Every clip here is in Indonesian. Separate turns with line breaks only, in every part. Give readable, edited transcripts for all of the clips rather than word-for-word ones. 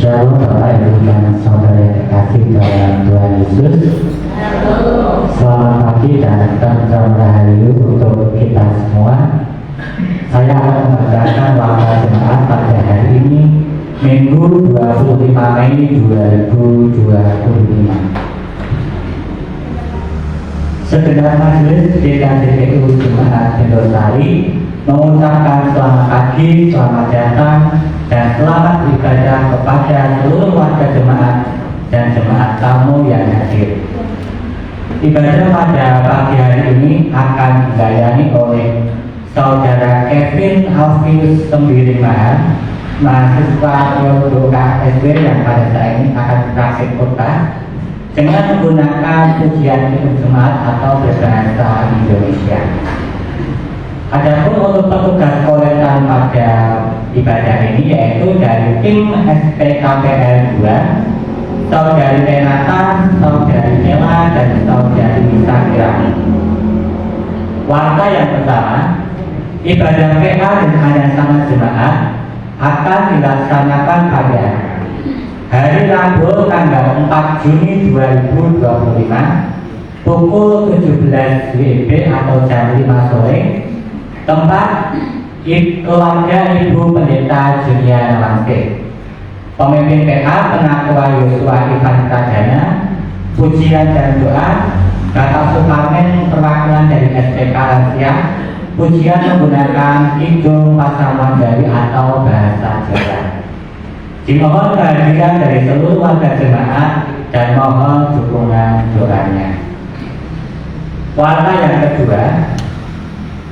Shalom Bapak Ibu dan Saudara yang terkasih dalam Tuhan Yesus. Selamat pagi dan Selamat Rahayu untuk kita semua. Saya akan membacakan wakil jemaat pada hari ini, Minggu 25 Mei 2025. Segenap majelis DKJPU Jemaat Indosari mengucapkan selamat pagi, selamat datang, dan selamat ibadah kepada seluruh warga jemaat dan jemaat tamu yang hadir. Ibadah pada pagi hari ini akan dilayani oleh Saudara Kevin Alfius Sembiring, mahasiswa Teologi SD yang pada saat ini akan praktik khotbah dengan menggunakan pujian hidup jemaat atau berbahasa Indonesia. Adapun untuk petugas koletan pada ibadah ini yaitu dari tim SPKPL 2, Saudari Renata, Saudari Ella, dan Saudari Nisa Kirani. Warta yang pertama, ibadah PA dan adan sama jemaat akan dilaksanakan pada hari Rabu tanggal 4 Juni 2025 pukul 17 WIB atau jam 5 sore. Tempat keluarga Ibu Pendeta Julia Nawangke. Pemimpin PA Penatua Yosua Ivan Pradana. Pujian dan doa Bapak Suparmen perwakilan dari SPK Lansia. Pujian menggunakan Kidung Pasaman dari atau bahasa Jawa. Dimohon kehadiran dari seluruh warga jemaat dan mohon dukungan doanya. Warta yang kedua,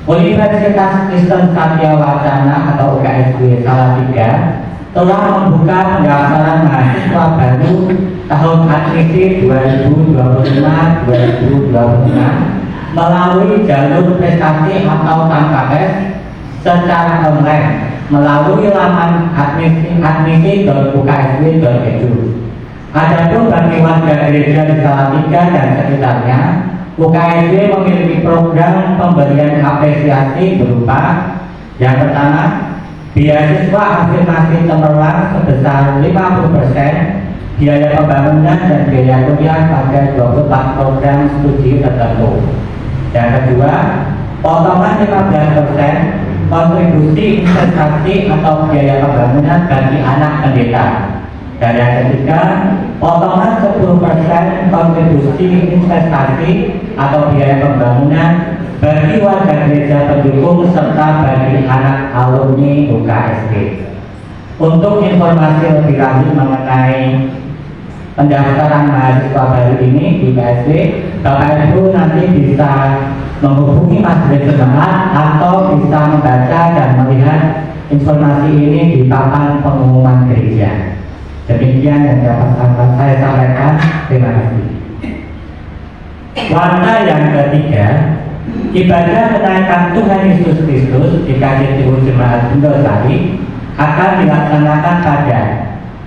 Universitas Kristen Satya Wacana atau UKSW Salatiga telah membuka pendaftaran mahasiswa baru tahun admisi 2025-2026 melalui jalur prestasi atau tanpa tes secara online melalui laman admisi.uksw.edu. Adapun bagi warga gereja di Salatiga dan sekitarnya, UKSW memiliki program pemberian apresiasi berupa yang pertama, beasiswa afirmasi cemerlang sebesar 50% biaya pembangunan dan biaya kuliah pada 24 program studi tertentu. Yang kedua, potongan 15% kontribusi investasi atau biaya pembangunan bagi anak pendeta. Dan yang ketiga, potongan 10% kontribusi investasi atau biaya pembangunan bagi warga gereja pendukung serta bagi anak alumni UKSW. Untuk informasi lebih lanjut mengenai pendaftaran mahasiswa baru ini di UKSW, Bapak Ibu nanti bisa menghubungi majelis jemaat atau bisa membaca dan melihat informasi ini di papan pengumuman gereja. Demikian yang dapat saya sampaikan. Terima kasih. Warta yang ketiga, ibadah kenaikan Tuhan Yesus Kristus di KJTU Jemaat Indosari akan dilaksanakan pada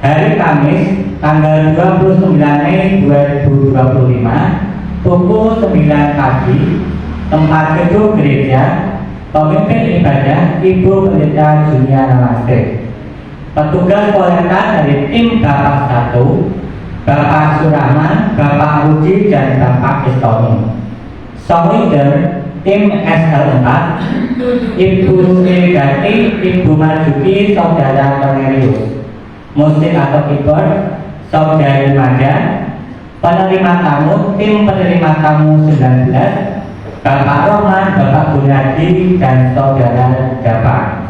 hari Kamis tanggal 29 Mei 2025 pukul 9 pagi, tempat gedung gereja. Pemimpin ibadah Ibu Pendeta Julia Nawangke. Petugas koletan dari tim Bapak 1, Bapak Surahman, Bapak Rudi, dan Bapak Istoni. Song leader tim SL4, Ibu Srigati, Ibu Marjuki, Saudara Cornelius. Musik atau keyboard, Saudari Mada. Penerima tamu, tim penerima tamu 19, Bapak Roman, Bapak Gunadi, dan Saudara Japa.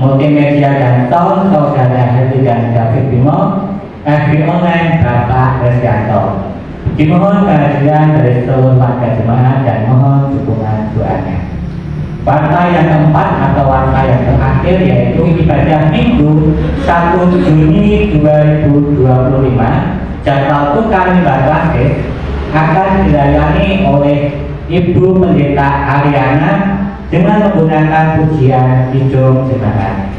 Multimedia dan sound, Saudara Heli dan David Bimo. FB online, Bapak Resyanto. Dimohon kehadiran dari seluruh warga jemaat dan mohon dukungan doanya. Warta yang keempat atau warta yang terakhir yaitu ibadah Minggu 1 Juni 2025. Jadwal tukar limbah plastik akan dilayani oleh Ibu Pendeta Ariana dengan menggunakan pujian hidung jemaat.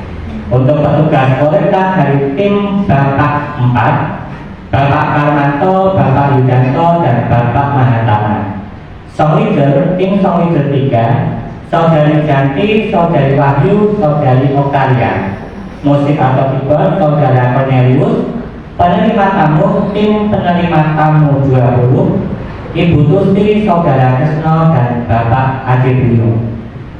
Untuk petugas koletan dari tim Bapak 4, Bapak Karmanto, Bapak Yudanto, dan Bapak Mahatama. Song leader, tim song leader 3, Saudari Janti, Saudari Wahyu, Saudari Okalia. Musik atau keyboard, Saudara Cornelius. Penerima tamu, tim penerima tamu 20, Ibu Tusti, Saudara Kesno, dan Bapak Adi Bimo.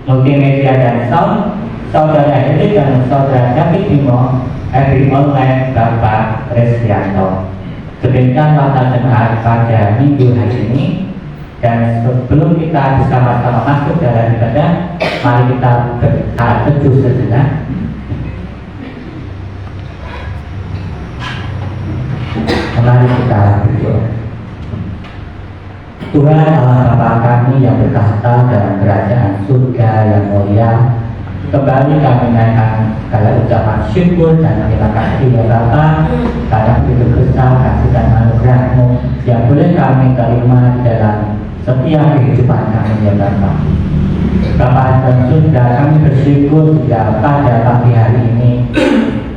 Multimedia dan sound, Saudara Hedi dan Saudara David Bimo. Every online, Bapak Resyanto. Demikian tata jemaat pada minggu hari ini. Dan sebelum kita bersama-sama masuk dalam ibadah, mari kita berteduh sejenak. Mari kita berdoa. Tuhan Allah Bapa kami yang bertahta dalam kerajaan surga yang mulia, kembali kami naikkan segala ucapan syukur dan terima kasih ya Bapa karena begitu besar kasih dan anugerah-Mu yang boleh kami terima di dalam setiap kehidupan kami ya Bapa. Bapa dan surga, kami bersyukur jika pada pagi hari ini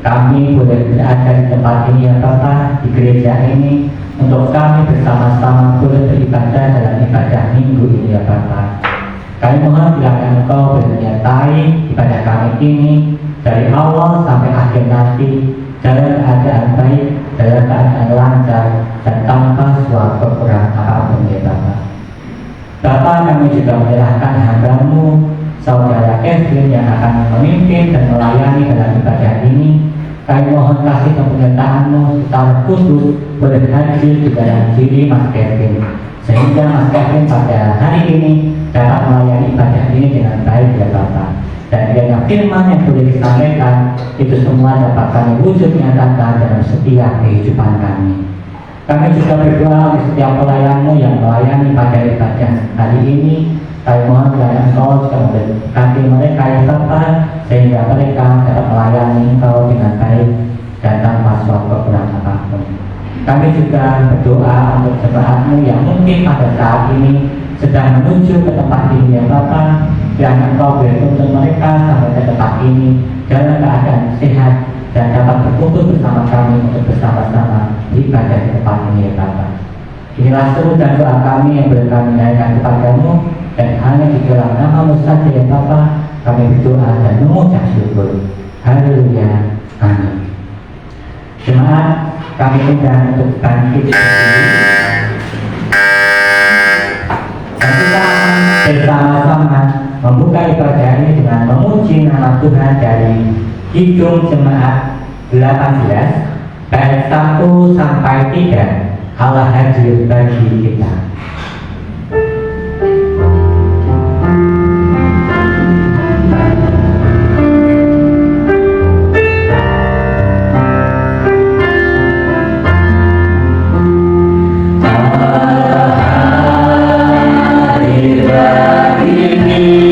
kami boleh berada di tempat ini ya Bapa, di gereja ini, untuk kami bersama-sama boleh beribadah dalam ibadah minggu ini ya Bapa. Kami mohon kiranya Engkau menyertai ibadah kami ini dari awal sampai akhir nanti dalam keadaan baik, dalam keadaan lancar, dan tanpa suatu kekurangan apapun ya Bapa. Bapa, kami juga menyerahkan hamba-Mu, Saudara Kevin yang akan memimpin dan melayani dalam ibadah ini. Kami mohon kasih dan penyertaan-Mu secara khusus boleh hadir di dalam diri Mas Kevin, sehingga Mas Kevin pada hari ini dapat melayani ibadah ini dengan baik ya Bapa. Dan kiranya firman yang boleh disampaikan itu semua dapat kami wujud nyatakan dalam setiap kehidupan kami. Kami juga berdoa di setiap pelayan-Mu yang melayani pada ibadah hari ini. Kami mohon kiranya Engkau juga memberkati mereka ya Bapa, sehingga mereka dapat melayani Engkau dengan baik dan tanpa suatu kekurangan apapun. Kami juga berdoa untuk jemaat-Mu yang mungkin pada saat ini sedang menuju ke tempat ini ya Bapa, kiranya Engkau bertuntun mereka sampai ke tempat ini dalam keadaan sehat dan dapat berkumpul bersama kami untuk bersama-sama ibadah di tempat ini ya Bapa. Inilah seru dan doa kami yang boleh kami naikkan kepada-Mu, dan hanya di dalam nama-Mu saja ya Bapa kami berdoa dan mengucap syukur. Haleluya, amin. Jemaat, kami undang untuk bangkit berdiri. Dan kita akan bersama-sama membuka ibadah ini dengan memuji nama Tuhan dari Kidung Jemaat 18 bait 1 sampai 3. Allah hadir bagi kita.
Bye.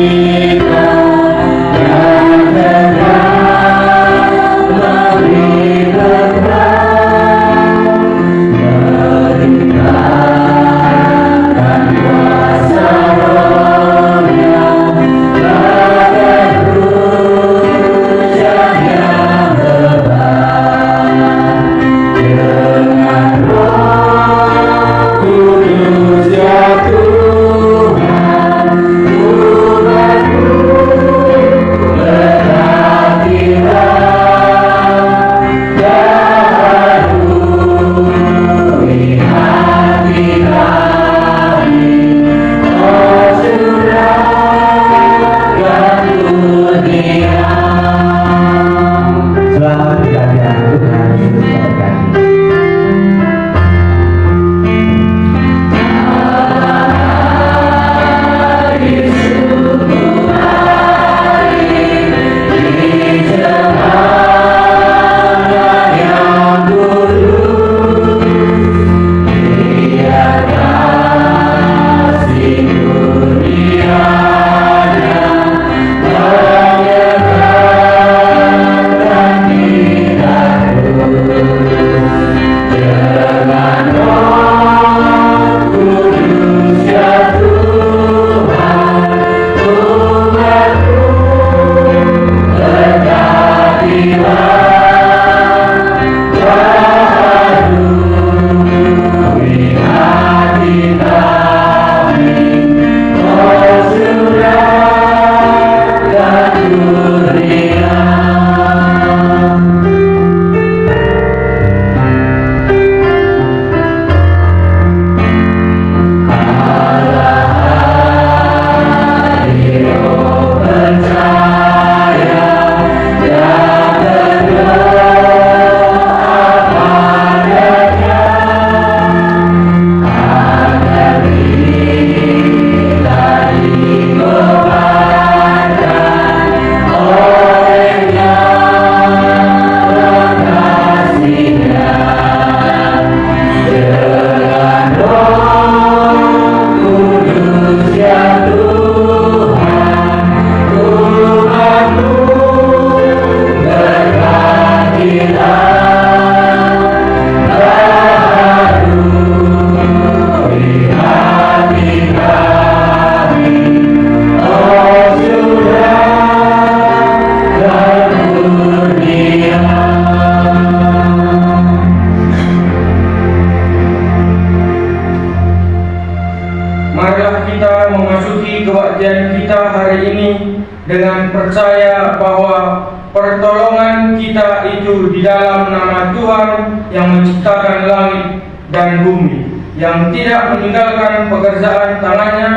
dengan percaya bahwa pertolongan kita itu di dalam nama Tuhan yang menciptakan langit dan bumi, yang tidak meninggalkan pekerjaan tangannya,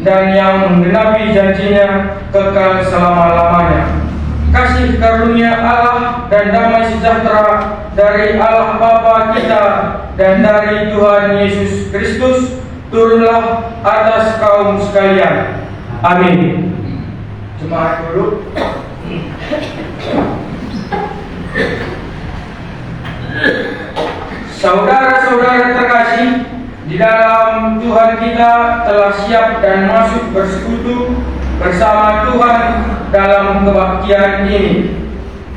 dan yang menggenapi janjinya kekal selama-lamanya. Kasih karunia Allah dan damai sejahtera dari Allah Bapa kita dan dari Tuhan Yesus Kristus turunlah atas kaum sekalian. Amin. Jemaat dulu. Saudara-saudara terkasih, di dalam Tuhan kita telah siap dan masuk bersekutu bersama Tuhan dalam kebaktian ini.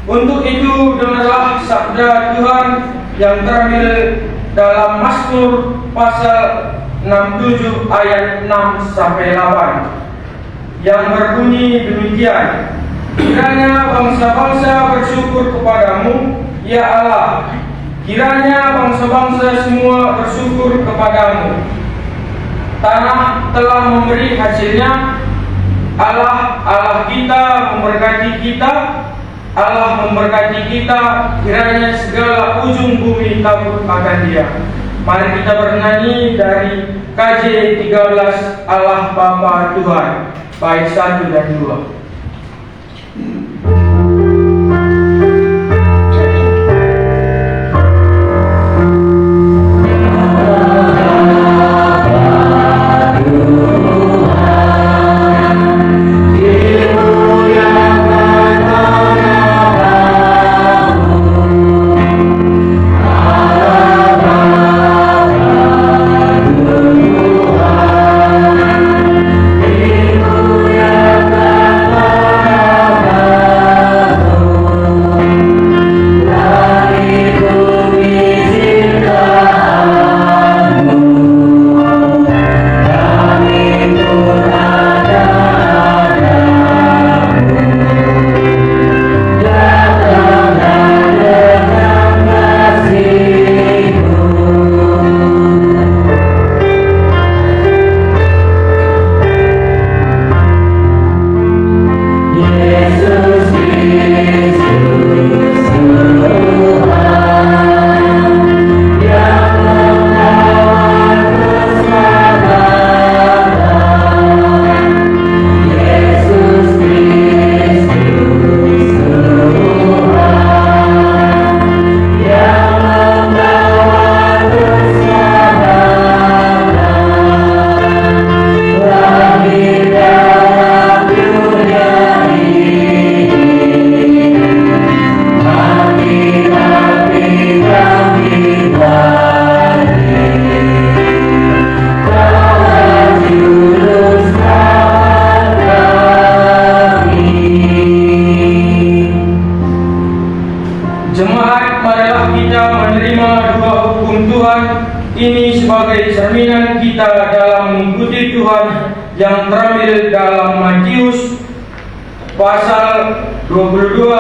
Untuk itu dengarlah sabda Tuhan yang terambil dalam Mazmur pasal 67 ayat 6 sampai 8 yang berbunyi demikian. Kiranya bangsa-bangsa bersyukur kepadamu, ya Allah. Kiranya bangsa-bangsa semua bersyukur kepadamu. Tanah telah memberi hasilnya. Allah kita memberkati kita. Allah memberkati kita. Kiranya segala ujung bumi takut akan Dia. Mari kita bernyanyi dari KJ 13 Allah Bapa Tuhan, bait 1 dan 2. Jemaat, marilah kita menerima dua hukum Tuhan ini sebagai cerminan kita dalam mengikuti Tuhan yang terambil dalam Matius pasal 22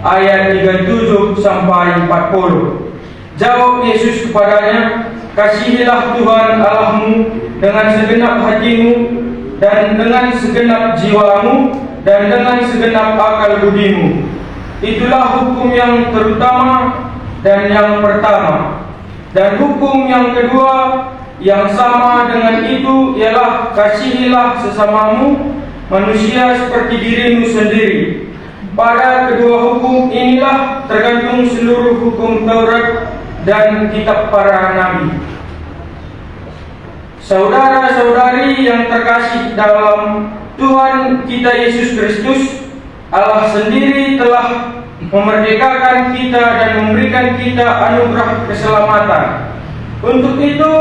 ayat 37 sampai 40. Jawab Yesus kepadanya, kasihilah Tuhan Allahmu dengan segenap hatimu dan dengan segenap jiwamu dan dengan segenap akal budimu. Itulah hukum yang terutama dan yang pertama. Dan hukum yang kedua yang sama dengan itu ialah kasihilah sesamamu manusia seperti dirimu sendiri. Pada kedua hukum inilah tergantung seluruh hukum Taurat dan kitab para nabi. Saudara-saudari yang terkasih dalam Tuhan kita Yesus Kristus, Allah sendiri telah memerdekakan kita dan memberikan kita anugerah keselamatan. Untuk itu,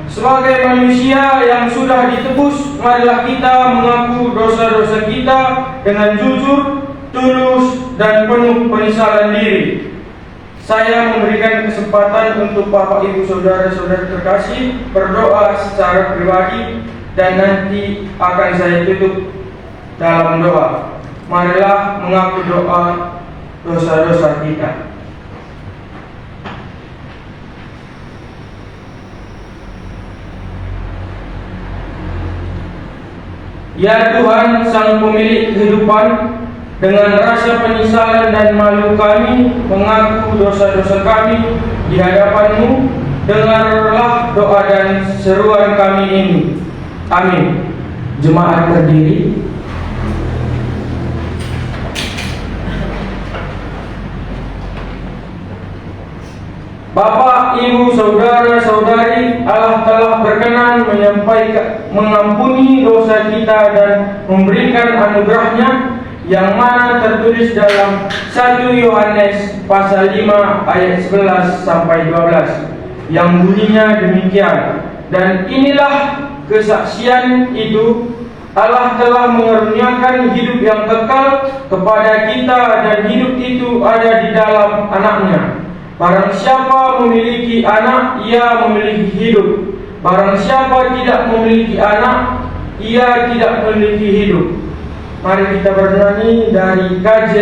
sebagai manusia yang sudah ditebus, marilah kita mengaku dosa-dosa kita dengan jujur, tulus, dan penuh penyesalan diri. Saya memberikan kesempatan untuk Bapak Ibu Saudara-saudara terkasih berdoa secara pribadi, dan nanti akan saya tutup dalam doa. Marilah mengaku doa dosa-dosa kita. Ya Tuhan, Sang Pemilik kehidupan, dengan rasa penyesalan dan malu kami mengaku dosa-dosa kami di hadapan-Mu. Dengarlah doa dan seruan kami ini. Amin. Jemaat berdiri. Bapak, Ibu, Saudara-saudari, Allah telah berkenan mengampuni dosa kita dan memberikan anugerah-Nya, yang mana tertulis dalam 1 Yohanes pasal 5 ayat 11 sampai 12, yang bunyinya demikian. Dan inilah kesaksian itu, Allah telah mengaruniakan hidup yang kekal kepada kita, dan hidup itu ada di dalam Anak-Nya. Barang siapa memiliki Anak, ia memiliki hidup. Barang siapa tidak memiliki Anak, ia tidak memiliki hidup. Mari kita bernyanyi dari KJ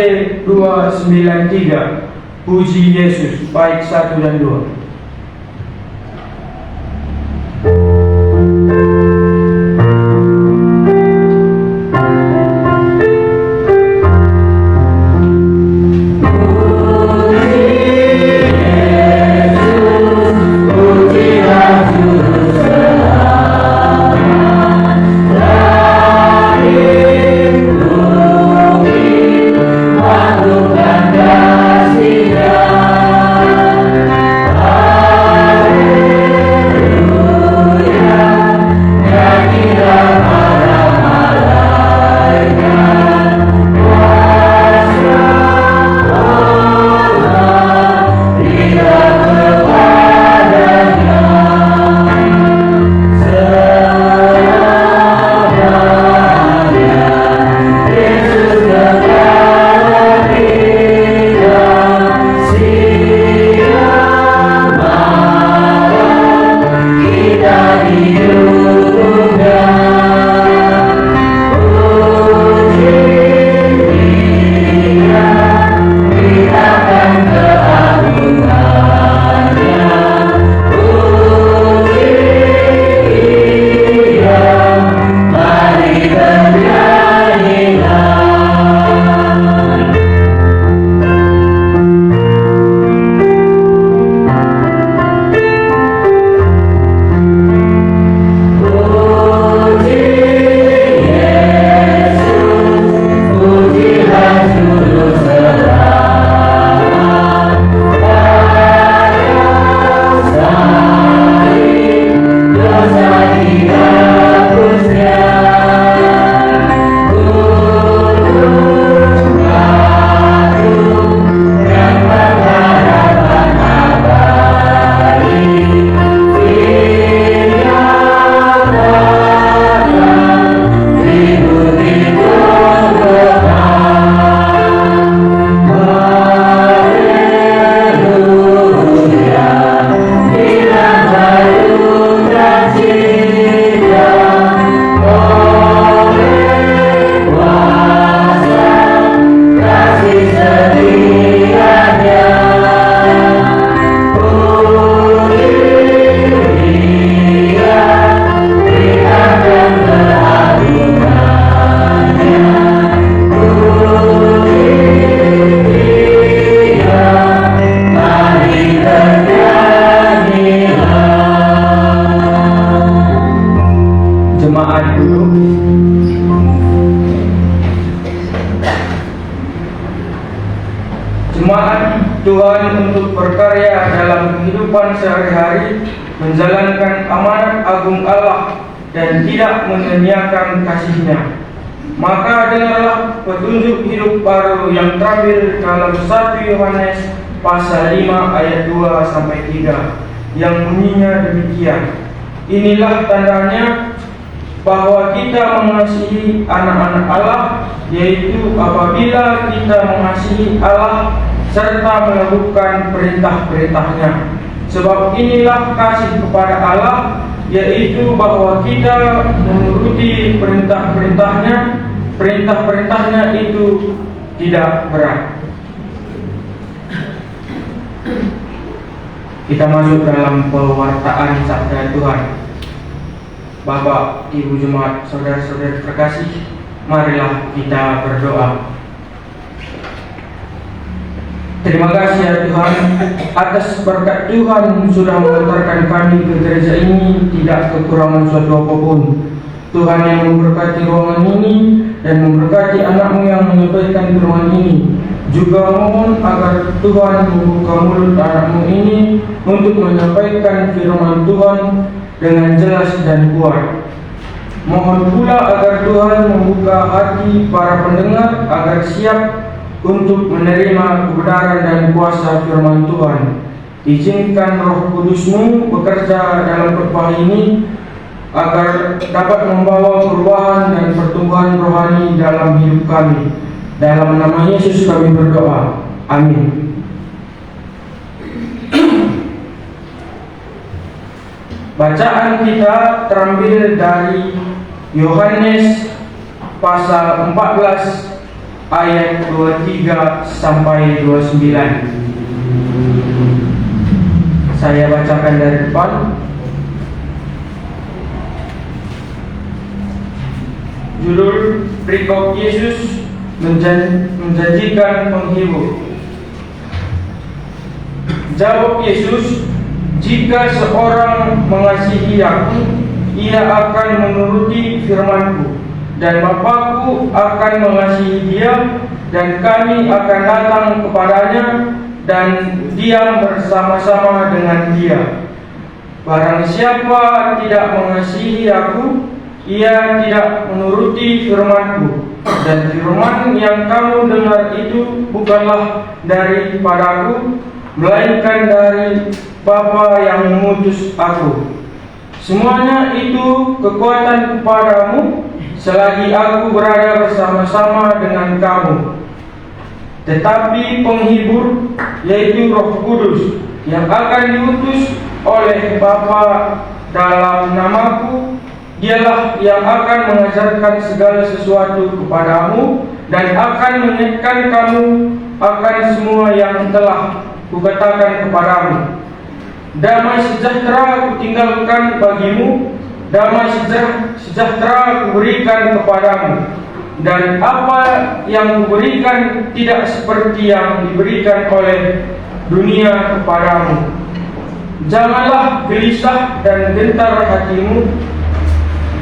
293, Puji Yesus, bait 1 dan 2. Tuhan untuk berkarya dalam kehidupan sehari-hari, menjalankan amanat agung Allah dan tidak menyia-nyiakan kasih-Nya. Maka dengarlah petunjuk hidup baru yang terambil dalam 1 Yohanes pasal 5 ayat 2 sampai 3, yang bunyinya demikian. Inilah tandanya bahwa kita mengasihi anak-anak Allah, yaitu apabila kita mengasihi Allah serta melakukan perintah-perintah-Nya. Sebab inilah kasih kepada Allah, yaitu bahwa kita menuruti perintah-perintah-Nya. Perintah-perintah-Nya itu tidak berat. Kita masuk dalam pewartaan sabda Tuhan. Bapak, Ibu Jemaat, saudara-saudara terkasih, marilah kita berdoa. Terima kasih ya Tuhan atas berkat Tuhan sudah mengantarkan kami ke gereja ini tidak kekurangan suatu apapun. Tuhan yang memberkati ruangan ini dan memberkati anak-Mu yang menyampaikan firman ini. Juga mohon agar Tuhan membuka mulut anak-Mu ini untuk menyampaikan firman Tuhan dengan jelas dan kuat. Mohon pula agar Tuhan membuka hati para pendengar agar siap untuk menerima kebenaran dan kuasa firman Tuhan. Izinkan Roh Kudus-Mu bekerja dalam khotbah ini agar dapat membawa perubahan dan pertumbuhan rohani dalam hidup kami. Dalam nama Yesus kami berdoa. Amin. Bacaan kita terambil dari Yohanes pasal 14 ayat 23 sampai 29. Saya bacakan dari depan. Judul perikop Yesus menjanjikan penghibur. Jawab Yesus, "Jika seorang mengasihi Aku, ia akan menuruti firman-Ku, dan Bapa-Ku akan mengasihi dia, dan kami akan datang kepadanya dan diam bersama-sama dengan dia. Barang siapa tidak mengasihi Aku, ia tidak menuruti firman-Ku, dan firman yang kamu dengar itu bukanlah daripadaku, melainkan dari Bapa yang mengutus Aku. Semuanya itu kekuatan kepadamu selagi Aku berada bersama-sama dengan kamu. Tetapi penghibur, yaitu Roh Kudus, yang akan diutus oleh Bapa dalam namaku, dialah yang akan mengajarkan segala sesuatu kepadamu dan akan mengingatkan kamu akan semua yang telah Kukatakan kepadamu. Damai sejahtera Kutinggalkan bagimu, damai sejahtera Kuberikan kepadamu. Dan apa yang Kuberikan tidak seperti yang diberikan oleh dunia kepadamu. Janganlah gelisah dan gentar hatimu.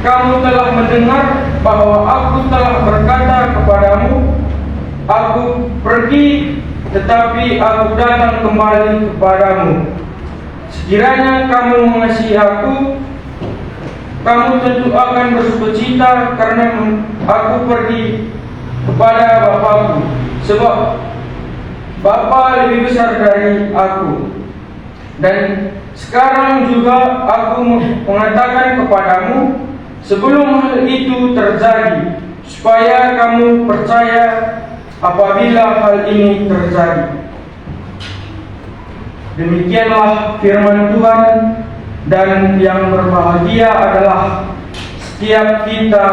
Kamu telah mendengar bahwa Aku telah berkata kepadamu, Aku pergi, tetapi Aku datang kembali kepadamu. Sekiranya kamu mengasihi Aku, kamu tentu akan bersukacita karena Aku pergi kepada Bapa-Ku, sebab Bapa lebih besar dari Aku. Dan sekarang juga Aku mengatakan kepadamu sebelum hal itu terjadi, supaya kamu percaya apabila hal ini terjadi. Demikianlah firman Tuhan, dan yang berbahagia adalah setiap kita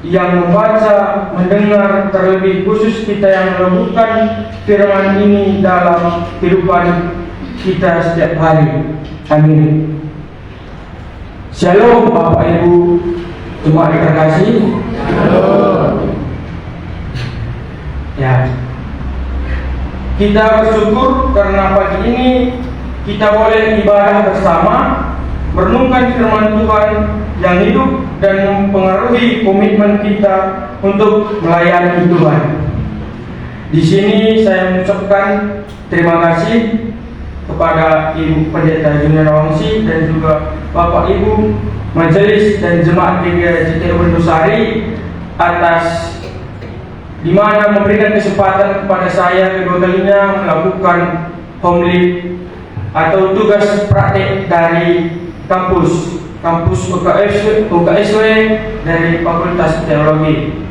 yang membaca, mendengar, terlebih khusus kita yang melakukan firman ini dalam kehidupan kita setiap hari. Amin. Shalom Bapak Ibu jemaat terkasih. Ya, kita bersyukur karena pagi ini kita boleh ibadah bersama, merenungkan firman Tuhan yang hidup dan mempengaruhi komitmen kita untuk melayani Tuhan. Di sini saya mengucapkan terima kasih kepada Ibu Pendeta Junior Wangsi dan juga Bapak Ibu Majelis dan Jemaat GKJ Bendusari atas di mana memberikan kesempatan kepada saya kedua kalinya melakukan homily atau tugas praktek dari kampus UKSW dari Fakultas Teologi.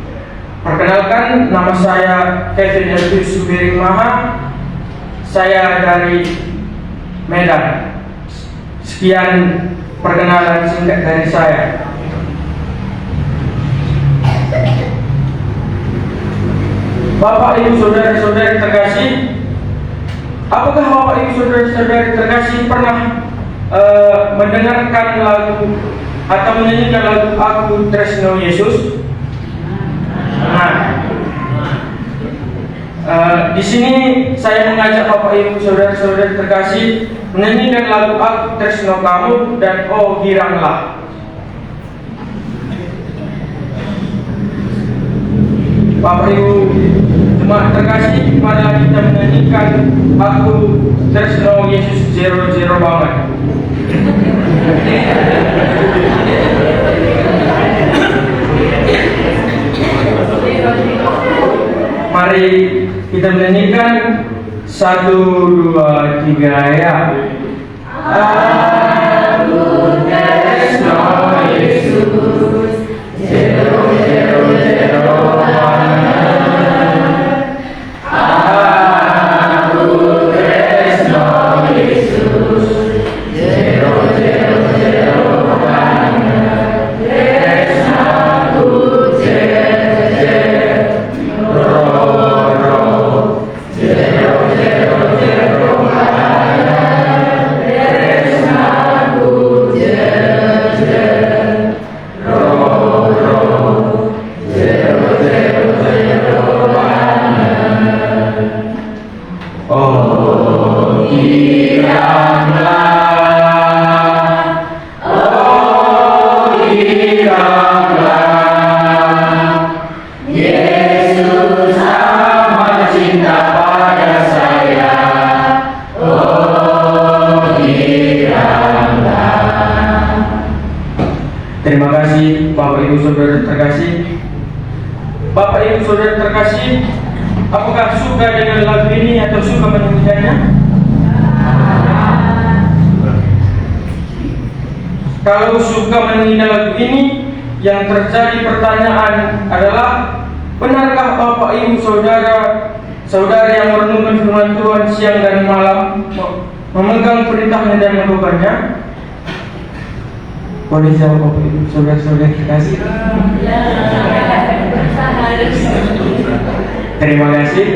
Perkenalkan, nama saya Kevin Elvis Subiring Maha. Saya dari Medan. Sekian perkenalan singkat dari saya. Bapak Ibu saudara-saudari terkasih, apakah Bapak Ibu saudara-saudari terkasih pernah mendengarkan lagu atau menyanyikan lagu Aku Tresno Yesus? Nah, di sini saya mengajak Bapak Ibu saudara-saudara terkasih menyanyikan lagu Aku Tresno Kamu dan Oh Giranglah. Bapak Ibu jemaat terkasih, marilah kita menyanyikan Aku Tresno Yesus Zero banget. Mari kita menyanyikan 1, 2, 3 ya. Aku Tresno Yesus Zero Terima kasih Bapak Ibu Saudara terkasih. Bapak Ibu Saudara terkasih, apakah suka dengan lagu ini atau suka menyanyikannya? Kalau suka menyanyikan lagu ini, yang terjadi pertanyaan adalah, benarkah Bapak Ibu Saudara yang merenungkan firman Tuhan siang dan malam, memegang perintahnya dan melakukannya? Boleh jawab Bapak Ibu Saudara terkasih? Terima kasih.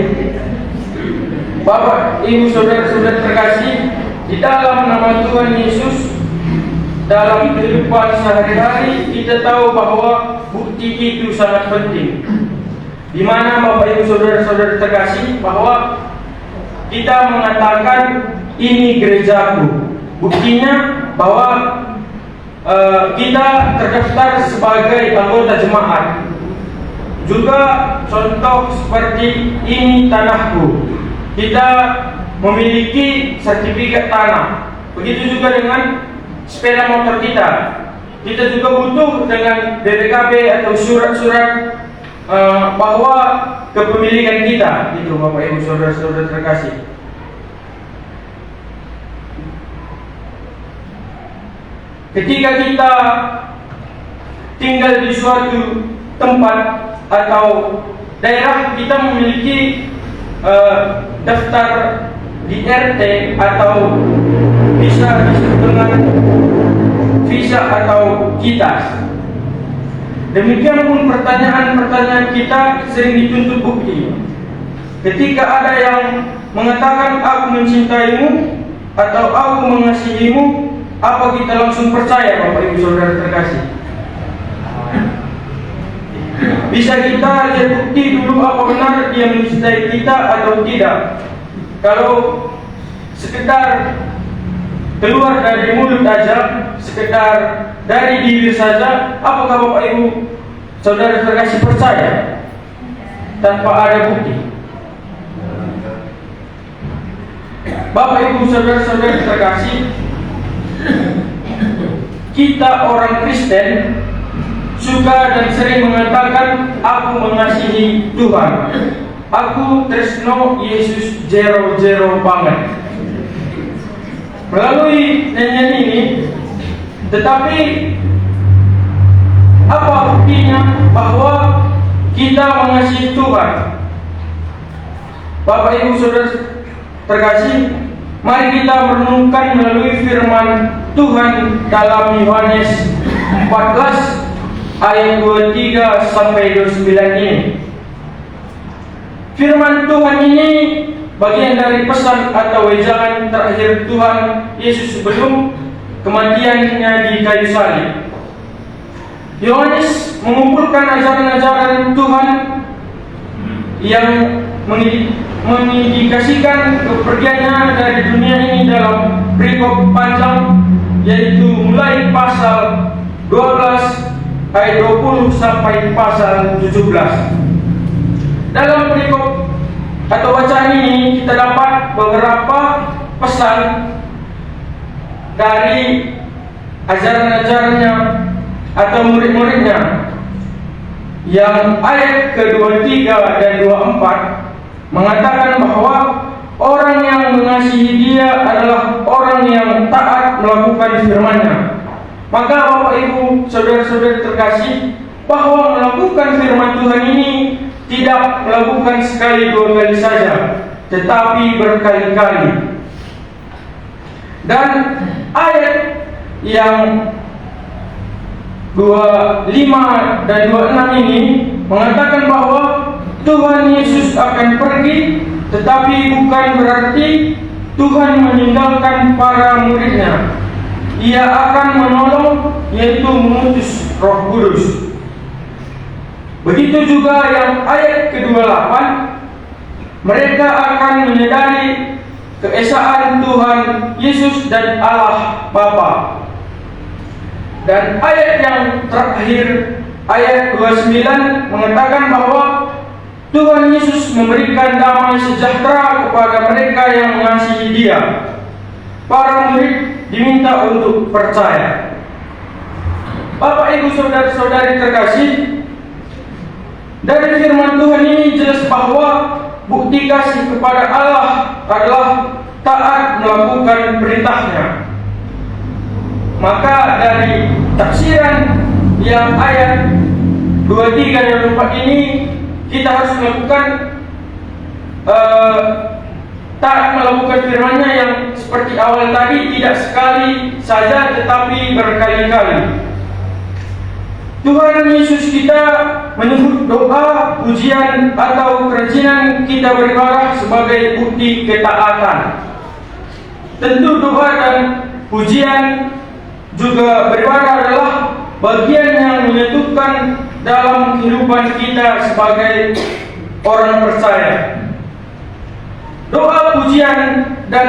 Bapak Ibu Saudara terkasih, di dalam nama Tuhan Yesus, dalam kehidupan sehari-hari kita tahu bahwa bukti itu sangat penting. Di mana Bapak Ibu Saudara terkasih, bahwa kita mengatakan ini gerejaku. Buktinya bahwa kita terdaftar sebagai anggota jemaat. Juga contoh seperti ini tanahku. Kita memiliki sertifikat tanah. Begitu juga dengan sepeda motor kita. Kita juga butuh dengan BPKB atau surat-surat bahwa kepemilikan kita. Itu Bapak Ibu Saudara terkasih. Ketika kita tinggal di suatu tempat atau daerah, kita memiliki daftar di RT atau bisa dengan visa atau kitas. Demikian pun pertanyaan-pertanyaan kita sering dituntut bukti. Ketika ada yang mengatakan aku mencintaimu atau aku mengasihimu, apa kita langsung percaya Bapak Ibu Saudara terkasih? Bisa kita lihat bukti dulu apa benar dia mencintai kita atau tidak. Kalau sekedar keluar dari mulut aja, sekedar dari diri saja, apakah Bapak Ibu Saudara terkasih percaya tanpa ada bukti? Bapak Ibu Saudara terkasih, kita orang Kristen suka dan sering mengatakan aku mengasihi Tuhan, aku tresno Yesus zero banget melalui nyanyian ini. Tetapi apa buktinya bahwa kita mengasihi Tuhan? Bapak Ibu Saudara terkasih, mari kita merenungkan melalui firman Tuhan dalam Yohanes 14 ayat 23 sampai 29 ini. Firman Tuhan ini bagian dari pesan atau wejangan terakhir Tuhan Yesus sebelum kematiannya di kayu salib. Yohanes mengumpulkan ajaran-ajaran Tuhan yang mengindikasikan kepergiannya dari dunia ini dalam perikop panjang, yaitu mulai pasal 12 ayat 20 sampai pasal 17. Dalam perikop atau bacaan ini kita dapat beberapa pesan dari ajaran-ajarannya atau murid-muridnya, yang ayat ke-23 dan 24 mengatakan bahwa orang yang mengasihi Dia adalah orang yang taat melakukan firman-Nya. Maka Bapak Ibu, saudara-saudara terkasih, bahwa melakukan firman Tuhan ini tidak melakukan sekali dua kali saja, tetapi berkali-kali. Dan ayat yang 25 dan 26 ini mengatakan bahwa Tuhan Yesus akan pergi, tetapi bukan berarti Tuhan meninggalkan para murid-Nya. Ia akan menolong, yaitu mengutus Roh Kudus. Begitu juga yang ayat ke-28, mereka akan menyadari keesaan Tuhan Yesus dan Allah Bapa. Dan ayat yang terakhir, ayat 29 mengatakan bahwa Tuhan Yesus memberikan damai sejahtera kepada mereka yang mengasihi Dia. Para murid diminta untuk percaya. Bapak Ibu saudara-saudari terkasih, dari firman Tuhan ini jelas bahwa bukti kasih kepada Allah adalah taat melakukan perintah-Nya. Maka dari tafsiran yang ayat 23 dan 24 ini, kita harus melakukan taat melakukan firman-Nya yang seperti awal tadi, tidak sekali saja tetapi berkali-kali. Tuhan Yesus kita menyebut doa, pujian atau kerajinan kita beribadah sebagai bukti ketaatan. Tentu doa dan pujian juga beribadah adalah bagian yang menyatukan dalam kehidupan kita sebagai orang percaya. Doa, pujian, dan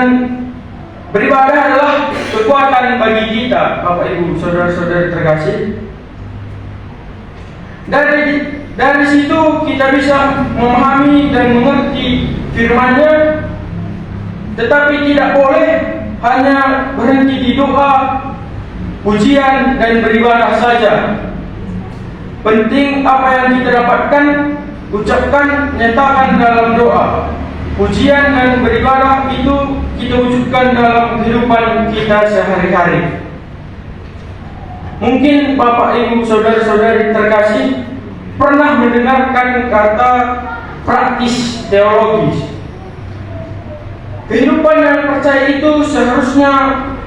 beribadah adalah kekuatan bagi kita, Bapak Ibu, saudara-saudari terkasih. Dari situ kita bisa memahami dan mengerti firman-Nya, tetapi tidak boleh hanya berhenti di doa, pujian, dan beribadah saja. Penting apa yang kita dapatkan, ucapkan, nyatakan dalam doa. Pujian dan beribadah itu kita wujudkan dalam kehidupan kita sehari-hari. Mungkin Bapak Ibu saudara-saudari terkasih pernah mendengarkan kata praktis teologis. Kehidupan yang percaya itu seharusnya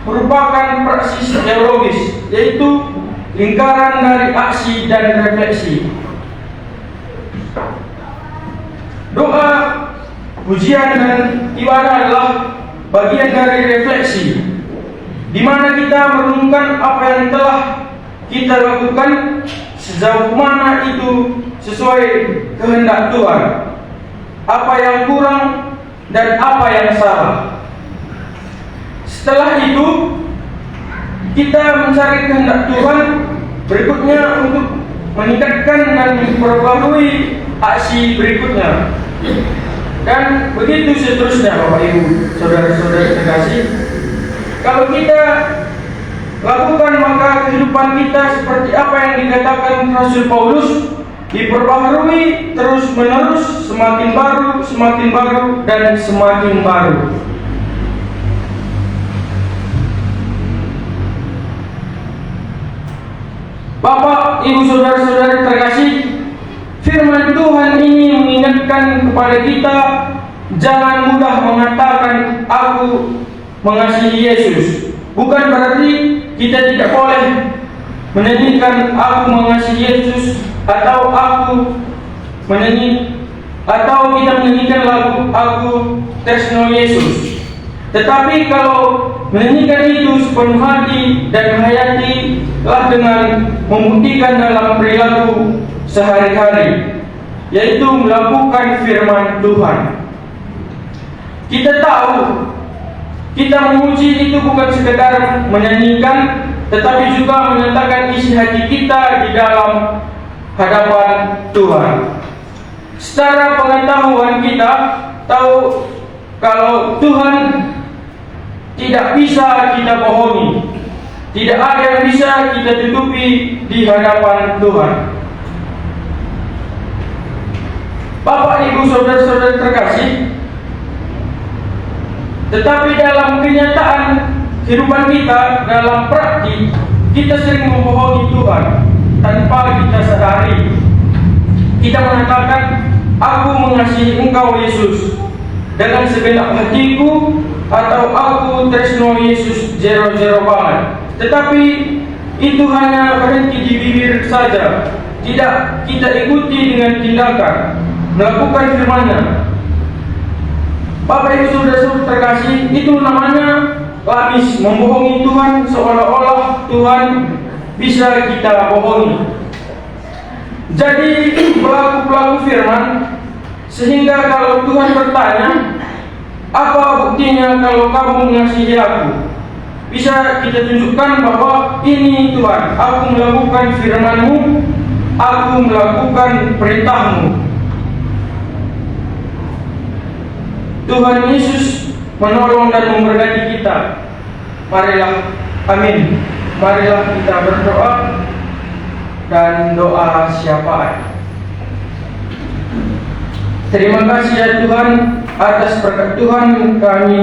merupakan praksis teologis, yaitu lingkaran dari aksi dan refleksi. Doa, pujian, dan ibadah adalah bagian dari refleksi, di mana kita merenungkan apa yang telah kita lakukan, sejauh mana itu sesuai kehendak Tuhan, apa yang kurang dan apa yang salah. Setelah itu kita mencari kehendak Tuhan berikutnya untuk meningkatkan dan memperbarui aksi berikutnya, dan begitu seterusnya. Bapak Ibu saudara-saudari terkasih, kalau kita lakukan, maka kehidupan kita seperti apa yang dikatakan Rasul Paulus, diperbaharui terus menerus, semakin baru, dan semakin baru. Bapak, Ibu, saudara-saudari terkasih, firman Tuhan ini mengingatkan kepada kita, jangan mudah mengatakan aku mengasihi Yesus. Bukan berarti kita tidak boleh menyanyikan aku mengasihi Yesus, atau kita menyanyikan lagu aku tresno Yesus. Tetapi kalau menyanyikan itu sepenuh hati dan hayati dengan membuktikan dalam perilaku sehari-hari, yaitu melakukan firman Tuhan. Kita tahu, kita memuji itu bukan sekedar menyanyikan, tetapi juga menyatakan isi hati kita di dalam hadapan Tuhan. Secara pengetahuan kita tahu kalau Tuhan tidak bisa kita bohongi, tidak ada yang bisa kita tutupi di hadapan Tuhan. Bapak, Ibu, saudara-saudara terkasih, tetapi dalam kenyataan kehidupan kita, dalam praktik, kita sering membohongi Tuhan tanpa kita sadari. Kita mengatakan, aku mengasihi Engkau Yesus dengan segenap hatiku, atau aku tresno Yesus jero-jero banget. Tetapi itu hanya berhenti di bibir saja, tidak kita ikuti dengan tindakan, melakukan firman-Nya. Bapak, Ibu, saudara-saudara terkasih, itu namanya lamis, membohongi Tuhan, seolah-olah Tuhan bisa kita bohongi. Jadi pelaku-pelaku firman, sehingga kalau Tuhan bertanya, apa buktinya kalau kamu mengasihi aku? Bisa kita tunjukkan bahwa ini Tuhan, aku melakukan firman-Mu, aku melakukan perintah-Mu. Tuhan Yesus menolong dan memberkati kita. Marilah, amin. Marilah kita berdoa dan doa syafaat. Terima kasih ya Tuhan, atas berkat Tuhan kami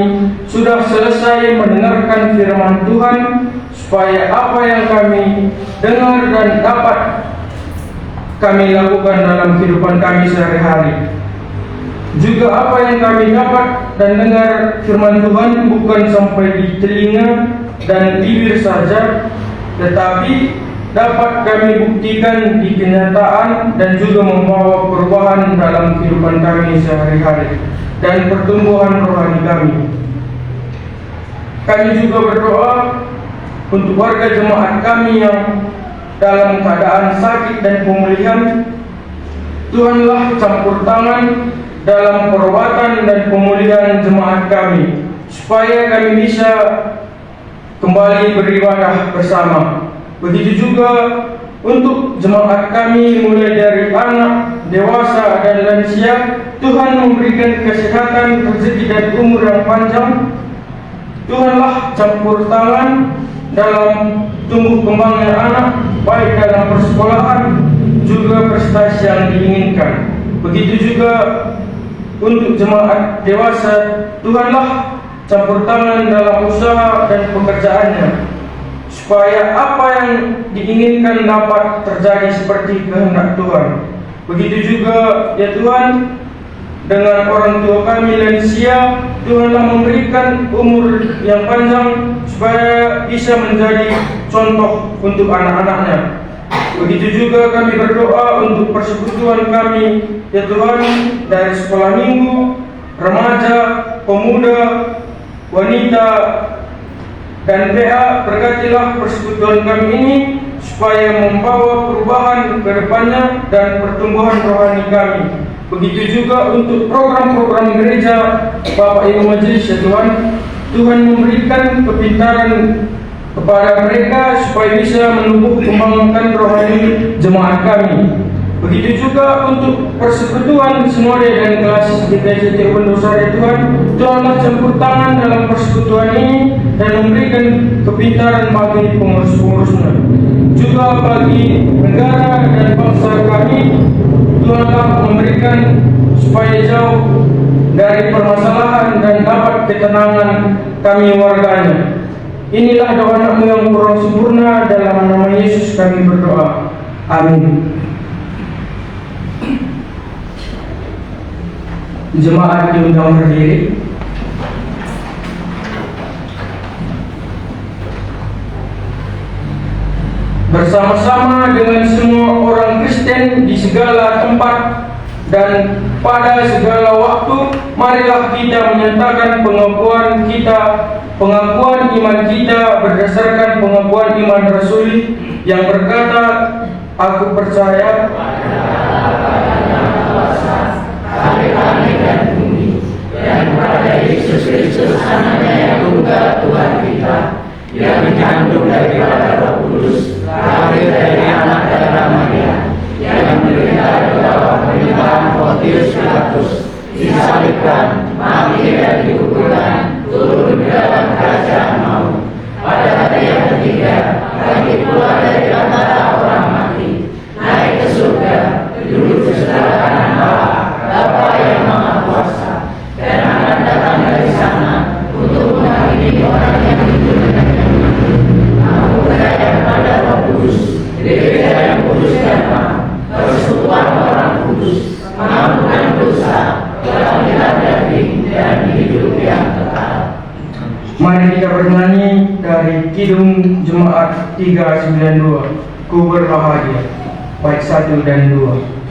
sudah selesai mendengarkan firman Tuhan, supaya apa yang kami dengar dan dapat kami lakukan dalam kehidupan kami sehari-hari. Juga apa yang kami dapat dan dengar firman Tuhan bukan sampai di telinga dan bibir saja, tetapi dapat kami buktikan di kenyataan dan juga membawa perubahan dalam kehidupan kami sehari-hari dan pertumbuhan rohani kami. Kami juga berdoa untuk warga jemaat kami yang dalam keadaan sakit dan pemulihan. Tuhanlah campur tangan dalam perobatan dan pemulihan jemaat kami, supaya kami bisa kembali beribadah bersama. Begitu juga untuk jemaat kami mulai dari anak, dewasa dan lansia. Tuhan memberikan kesehatan, rezeki dan umur yang panjang. Tuhanlah campur tangan dalam tumbuh kembangnya anak, baik dalam persekolahan juga prestasi yang diinginkan. Begitu juga untuk jemaat dewasa, Tuhanlah campur tangan dalam usaha dan pekerjaannya, supaya apa yang diinginkan dapat terjadi seperti kehendak Tuhan. Begitu juga ya Tuhan, dengan orang tua kami lansia, Tuhanlah memberikan umur yang panjang supaya bisa menjadi contoh untuk anak-anaknya. Begitu juga kami berdoa untuk persekutuan kami ya Tuhan, dari sekolah minggu, remaja, pemuda, wanita, dan PA. Berkatilah persekutuan kami ini supaya membawa perubahan ke depannya dan pertumbuhan rohani kami. Begitu juga untuk program-program gereja Bapak Ibu Majelis ya Tuhan, Tuhan memberikan kepintaran kepada mereka supaya bisa menumbuh kembangkan rohani jemaat kami. Begitu juga untuk persekutuan Sinode dan kelas GKJT Pendosa ya Tuhan, Tuhanlah campur tangan dalam persekutuan ini dan memberikan kepintaran bagi pengurus-pengurusnya. Juga bagi negara dan bangsa kami, Tuhanlah memberikan supaya jauh dari permasalahan dan dapat ketenangan kami warganya. Inilah doa anakmu yang kurang sempurna, dalam nama Yesus kami berdoa. Amin. Jemaat diundang berdiri. Bersama-sama dengan semua orang Kristen di segala tempat Dan pada segala waktu marilah kita menyatakan pengakuan iman kita berdasarkan pengakuan iman rasuli yang berkata, aku percaya
dan pada Yesus Kristus anaknya yang tunggal Tuhan kita, yang dikandung daripada Roh Kudus, lahir dari anak darah Maria, yang menderita di bawah pemerintahan Pontius Pilatus, disalibkan, mati dan dikuburkan, turun ke dalam kerajaan maut. Pada hari yang ketiga, bangkit pula dari antara orang mati, naik ke surga, duduk di sebelah kanan Allah, Bapa yang Maha Kuasa, dan akan datang dari sana untuk menghakimi orang yang hidup dan yang mati. Aku percaya kepada Roh Kudus, Gereja yang kudus dan satu, persekutuan orang kudus, pengampunan dosa, kebangkitan daging, dan hidup yang kekal.
Mari kita bernyanyi dari Kidung Jemaat 392, Ku Berbahagia, bait 1 dan 2.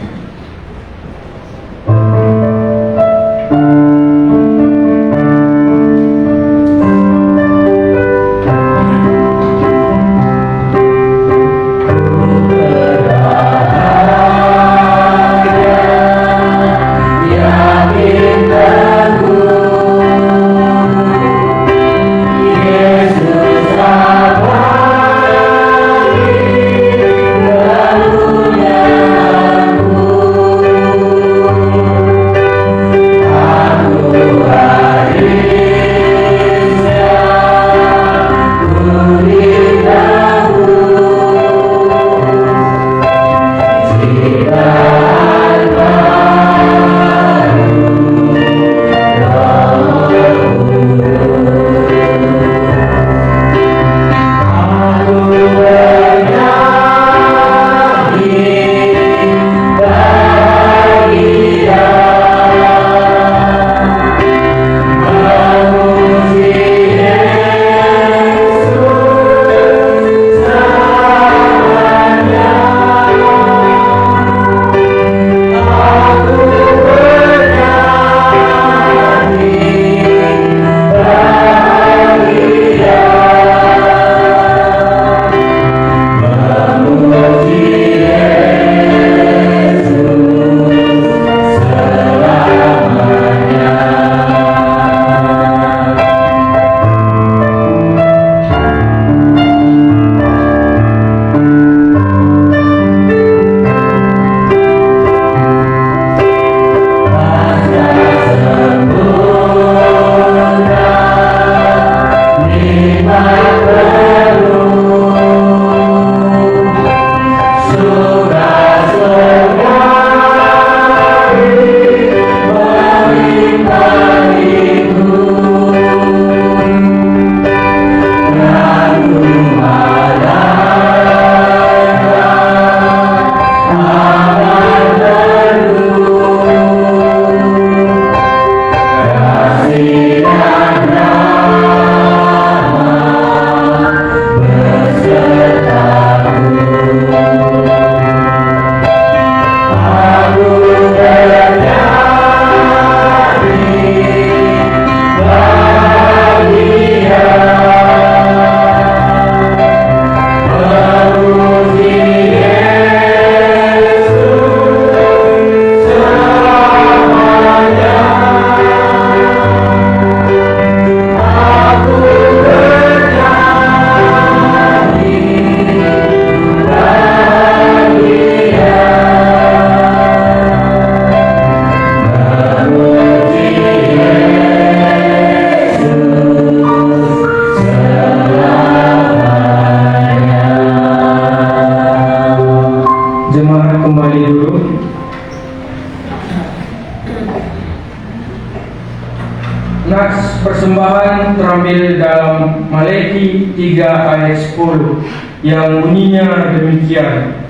Nats persembahan terambil dalam Maleki 3 ayat 10 yang bunyinya demikian.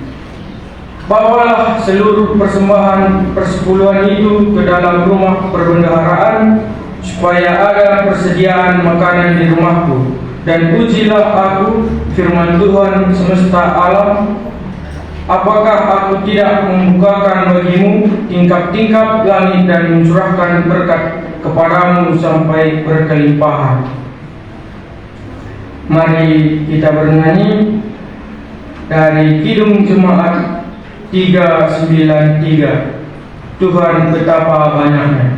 Bawalah seluruh persembahan persepuluhan itu ke dalam rumah perbendaharaan, supaya ada persediaan makanan di rumahku. Dan pujilah aku, firman Tuhan semesta alam, apakah aku tidak membukakan bagimu tingkap-tingkap langit dan mencurahkan berkat kepadamu sampai berkelimpahan? Mari kita bernyanyi dari Kidung Jemaat 393, Tuhan betapa banyaknya.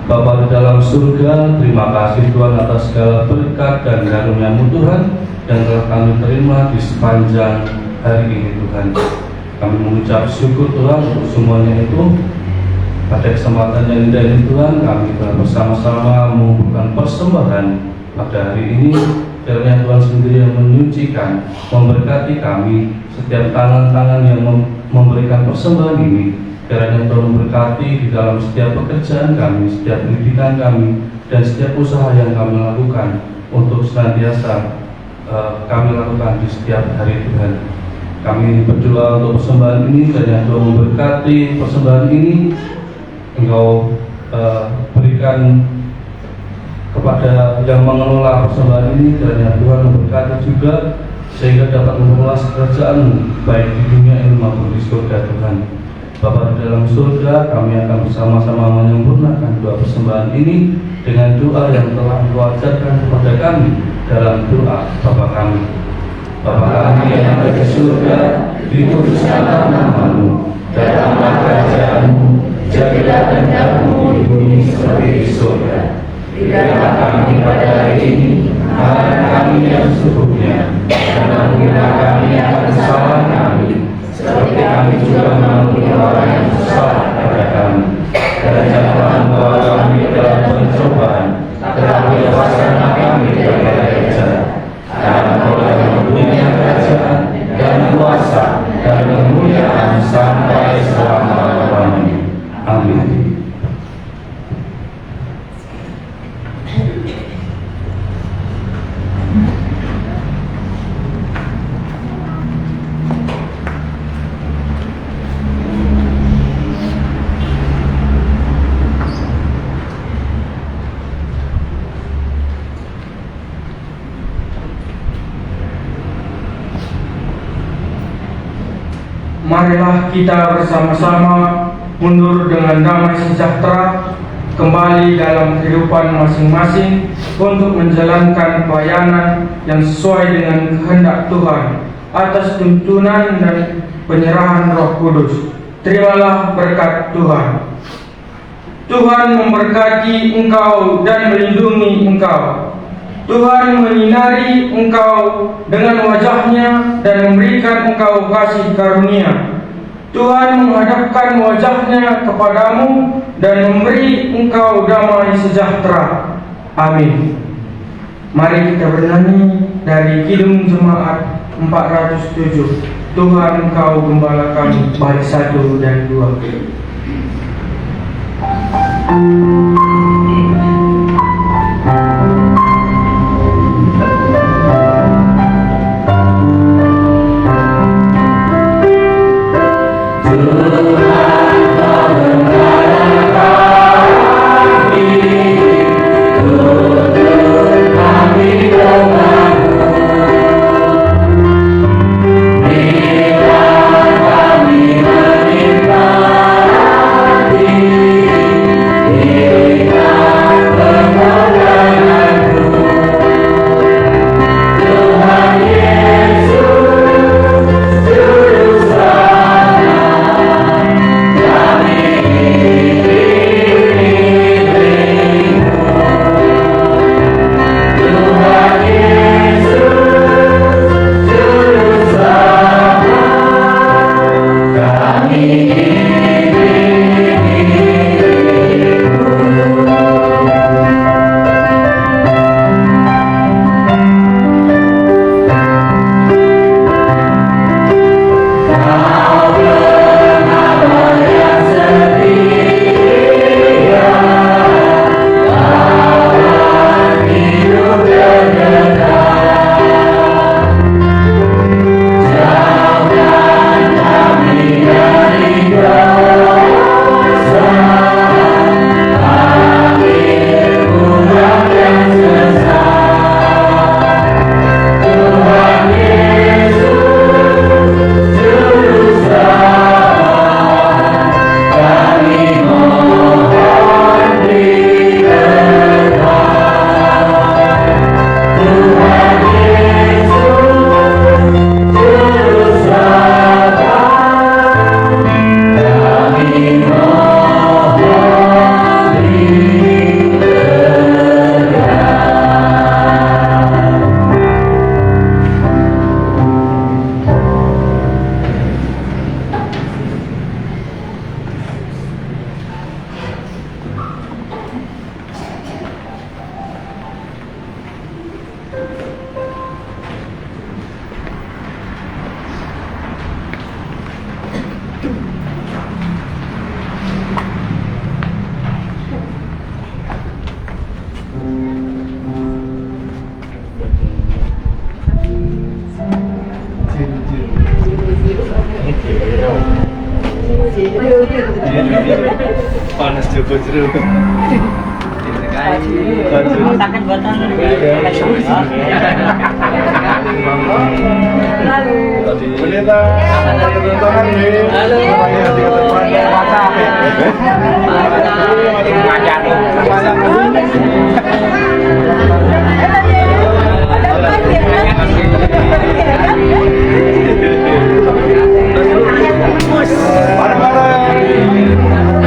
Bapa di dalam surga, terima kasih Tuhan atas segala berkat dan karunia-Mu Tuhan yang telah kami terima di sepanjang hari ini Tuhan. Kami mengucap syukur Tuhan untuk semuanya itu. Pada kesempatan yang indah ini Tuhan, kami telah bersama-sama mengumpulkan persembahan pada hari ini. Kiranya Tuhan sendiri yang menyucikan, memberkati kami, setiap tangan-tangan yang memberikan persembahan ini. Kiranya Tuhan memberkati di dalam setiap pekerjaan kami, setiap pendidikan kami, dan setiap usaha yang kami lakukan untuk senantiasa kami lakukan di setiap hari Tuhan. Kami berdoa untuk persembahan ini, kiranya Tuhan memberkati persembahan ini. Engkau berikan kepada yang mengelola persembahan ini, kiranya Tuhan memberkati juga sehingga dapat mengelola kerajaan baik di dunia ini maupun di surga Tuhan. Bapa di dalam surga, kami akan bersama-sama menyempurnakan doa persembahan ini dengan doa yang telah Engkau ajarkan kepada kami dalam doa Bapa kami. Bapa kami yang ada di surga, dikuduskanlah nama-Mu, datanglah kerajaan-Mu, jadilah kehendak-Mu di bumi seperti di surga. Berikanlah kami pada hari ini makanan kami yang secukupnya, dan ampunilah kami akan kesalahan kami, seperti kami juga mengampuni orang yang bersalah kepada kami. Dan janganlah membawa kami dalam pencobaan, tetapi lepaskanlah kami daripada jahat. Karena Engkau yang mempunyai kerajaan dan kuasa dan kemuliaan sampai selama-lamanya. Amin.
marilah kita bersama-sama mundur dengan damai sejahtera kembali dalam kehidupan masing-masing untuk menjalankan pelayanan yang sesuai dengan kehendak Tuhan atas tuntunan dan penyerahan Roh Kudus. Terimalah berkat Tuhan. Tuhan memberkati engkau dan melindungi engkau. Tuhan menyinari engkau dengan wajahnya dan memberikan engkau kasih karunia. Tuhan menghadapkan wajahnya kepadamu dan memberi engkau damai sejahtera. Amin. Mari kita bernyanyi dari Kidung Jemaat 407. Tuhan engkau gembala kami, bait 1 dan 2.
Panas coba jeruk.
Takkan buatan
Pendeta, halo.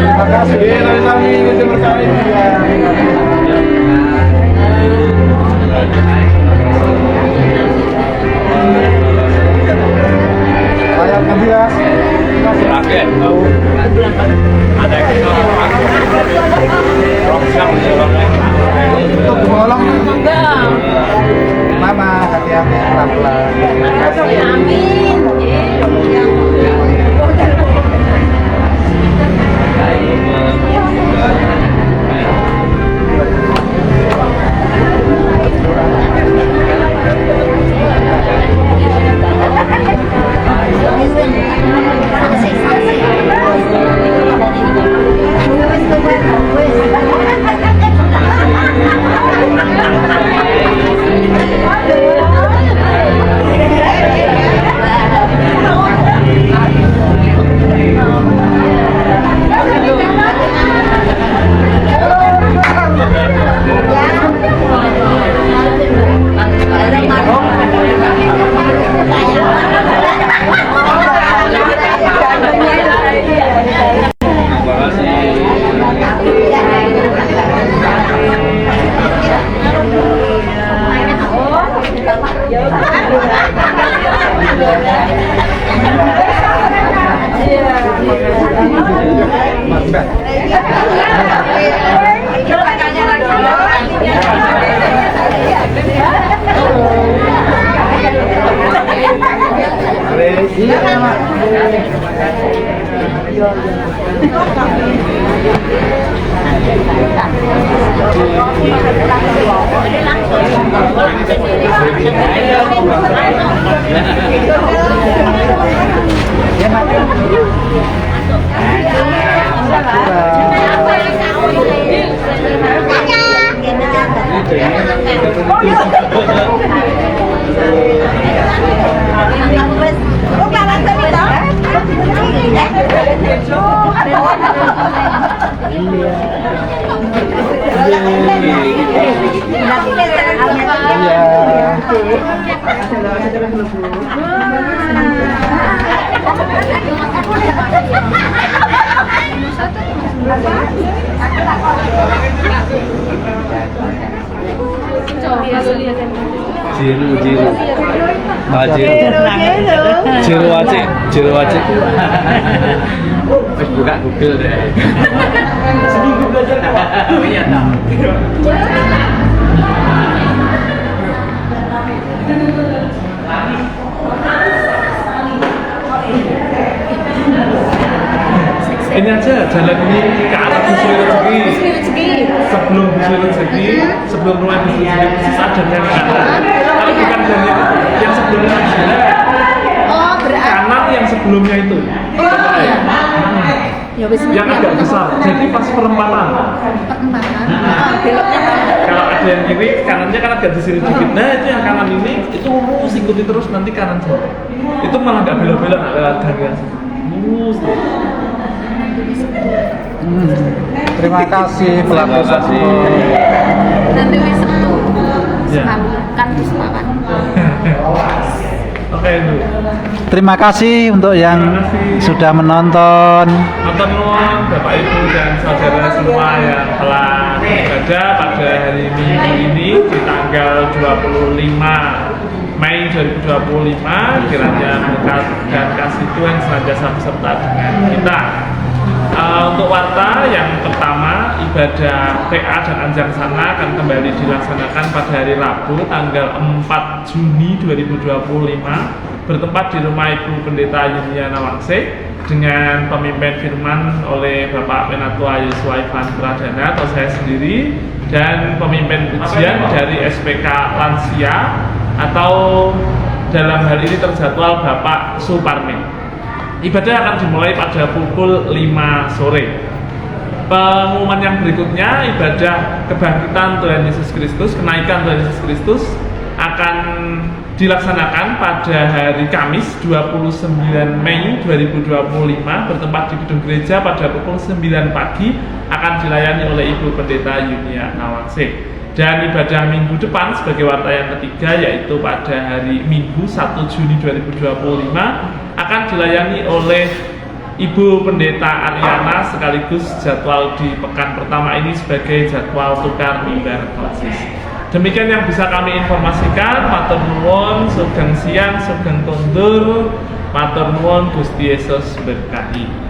Terima kasih dari kami diberkati ya. Ayat kebias.
Oke. Ada yang program Jero aceh.
Wis buka Google deh.
Seminggu belajar apa? Iya tak. Ini aja jalan ini ke arah Busri Rezeki. Sebelum Busri Rezeki, sebelum rumah Busri Rezeki, ada yang kanan. Tapi bukan dari yang sebelumnya.
Oh, berarti
Kanan yang sebelumnya itu.
ya wis
Yang agak besar. Jadi pas perempatan.
beloknya
Kalau ada yang kiri, kanannya kan agak di sini dikit. Nah itu yang kanan ini, itu lurus ikuti terus nanti kanan saja. Itu malah nggak belok-belok, nggak lewat gangan. Lurus.
Terima kasih pelaku
kasih.
nanti wis Sabtu.
Ya.
Kan wis makan.
Oke Bu.
Terima kasih untuk yang
Terima kasih.
sudah menonton.
Nonton nuwun Bapak Ibu dan saudara semua yang telah beribadah pada hari Minggu ini di tanggal 25 Mei 2025. Kiranya berkat dan kasih Tuhan senantiasa beserta dengan kita. Untuk warta yang pertama, ibadah PA dan Anjang Sana akan kembali dilaksanakan pada hari Rabu tanggal 4 Juni 2025 bertempat di rumah Ibu Pendeta Yuliana Wangse dengan pemimpin firman oleh Bapak Penatua Yosua Ivan Pradana atau saya sendiri dan pemimpin ujian dari SPK Lansia atau dalam hal ini terjadwal Bapak Suparmi. Ibadah akan dimulai pada pukul 5 sore. Pengumuman yang berikutnya, ibadah kebangkitan Tuhan Yesus Kristus, kenaikan Tuhan Yesus Kristus akan dilaksanakan pada hari Kamis 29 Mei 2025 bertempat di gedung gereja pada pukul 9 pagi akan dilayani oleh Ibu Pendeta Yunia Nawangse. Dan ibadah minggu depan sebagai warta yang ketiga yaitu pada hari Minggu 1 Juni 2025 akan dilayani oleh Ibu Pendeta Ariana sekaligus jadwal di pekan pertama ini sebagai jadwal tukar mimbar klasis. Demikian yang bisa kami informasikan. Matur nuwun, sugeng siang, sugeng kondur. Matur nuwun, Gusti Yesus berkahi.